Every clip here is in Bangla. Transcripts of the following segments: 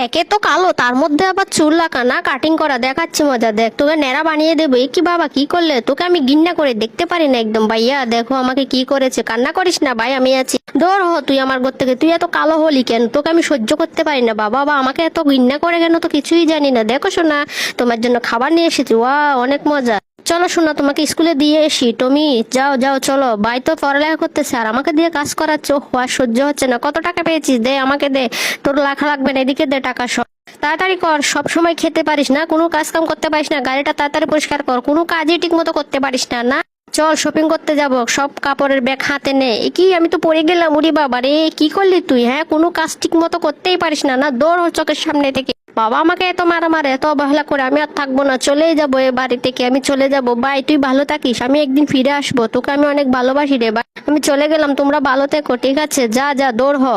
একে তো কালো, তার মধ্যে আবার চুল লাগানা, কাটিং করা, দেখাচ্ছে মজা। দেখ তোকে ন্যাড়া বানিয়ে দেবো। এ কি বাবা, কি করলে? তোকে আমি ঘৃণা করে দেখতে পারি না একদম। ভাইয়া দেখো আমাকে কি করেছে। কান্না করিস না ভাই, আমি আছি। দূর হ তুই আমার ঘর থেকে। তুই এত কালো হলি কেন? তোকে আমি সহ্য করতে পারি না বাবা। বা আমাকে এত ঘৃণা করে কেন তো কিছুই জানি না। দেখো শোনা, তোমার জন্য খাবার নিয়ে এসেছি। ওয়া, অনেক মজা। চলো শোনা, তোমাকে স্কুলে দিয়ে এসি। তুমি যাও যাও চলো। ভাই তো পড়ালেখা করতেছে আর আমাকে দিয়ে কাজ করাচ্ছে। ও আর সহ্য হচ্ছে না। কত টাকা পেয়েছিস? দে আমাকে দে। তোর লেখা লাগবে না, এদিকে দে টাকা সব। তাড়াতাড়ি কর, সব সময় খেতে পারিস না, কোনো কাজ কাম করতে পারিস না। গাড়িটা তাড়াতাড়ি পরিষ্কার কর, কোনো কাজই ঠিক মতো করতে পারিস না। না, চল শপিং করতে যাব। সব কাপড়ের ব্যাগ হাতে নে। এ কি, আমি তো পড়ে গেলাম। উরি বাবা রে, কি করলি তুই? হ্যাঁ, কোনো কাজ ঠিক মতো করতেই পারিস না। না, দৌড় ওর চোখের সামনে থেকে। বাবা আমাকে এত মারা মারে, এত অবহেলা করে আমি আর থাকবো না। চলেই যাবো এ বাড়ি থেকে, আমি চলে যাবো। বাই, তুই ভালো থাকিস, আমি একদিন ফিরে আসবো। তোকে আমি অনেক ভালোবাসি রে ভাই। আমি চলে গেলাম, তোমরা ভালো থেকো, ঠিক আছে? যা যা, দৌড় হ।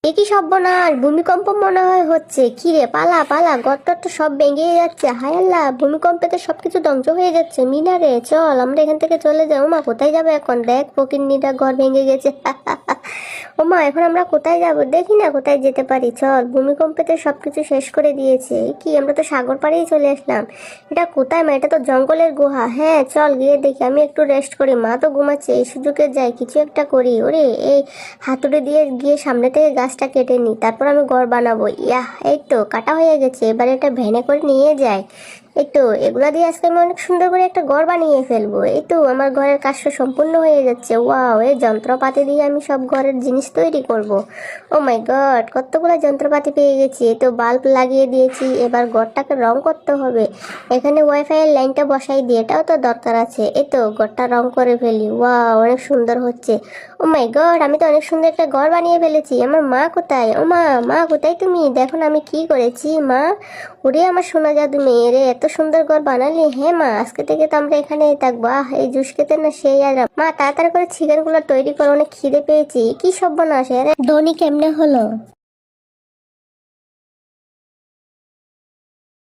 এ কি সর্বনাশ, ভূমিকম্প মনে হয় হচ্ছে। কি রে, পালা পালা, গর্ত তো সব ভেঙে যাচ্ছে। হায় আল্লাহ, ভূমিকম্পেতে সবকিছু ধ্বংস হয়ে যাচ্ছে। মিনা রে চল, আমরা এখান থেকে চলে যাই। ওমা কোথায় যাবে এখন? দেখ ফকিন্নিটা ঘর ভেঙে গেছে। ওমা এখন আমরা কোথায় যাব? দেখি না কোথায় যেতে পারি। চল, ভূমিকম্পেতে সবকিছু শেষ করে দিয়েছে। এ কি, আমরা তো সাগর পাড়েই চলে আসলাম। এটা কোথায় মা? এটা তো জঙ্গলের গুহা। হ্যাঁ চল গিয়ে দেখি। আমি একটু রেস্ট করি, মা তো ঘুমাচ্ছে। এই সুযোগে যাই, কিছু একটা করি। ওরে, এই হাতুড়ি দিয়ে গিয়ে সামনে থেকে গাছটা কেটে নিই, তারপর আমি ঘর বানাবো। ইয়াহ, এই তো কাটা হয়ে গেছে। এবার এটা ভ্যানে করে নিয়ে যায়। এই তো এগুলা দিয়ে আজকে আমি অনেক সুন্দর করে একটা ঘর বানিয়ে ফেলবো। এই তো আমার ঘরের কাজটা সম্পূর্ণ হয়ে যাচ্ছে। ওয়াও, এই যন্ত্রপাতি দিয়ে আমি সব ঘরের জিনিস তৈরি করব। ও মাই গড, কতগুলো যন্ত্রপাতি পেয়ে গেছি। এই তো বাল্ব লাগিয়ে দিয়েছি। এবার ঘরটাকে রং করতে হবে। এখানে ওয়াইফাই এর লাইনটা বসাই দিয়ে, এটাও তো দরকার আছে। এই তো ঘরটা রং করে ফেলি। ওয়াও, অনেক সুন্দর হচ্ছে। ও মাই গড, আমি তো অনেক সুন্দর একটা ঘর বানিয়ে ফেলেছি। আমার মা কোথায়? ও মা, মা কোথায় তুমি? দেখো না আমি কি করেছি। মা, ওরে আমার সোনা জাদু মেয়ে রে, এত সুন্দর ঘর বানালি। হ্যাঁ মা, আজকে থেকে তো আমরা এখানেই থাকবো। আহ, এই জুস খেতে না সেই আরাম। মা তাড়াতাড়ি করে চিকেন গুলো তৈরি করো, অনেক খিদে পেয়েছি। কি সর্বনাশ, আরে ধনী কেমনে হলো?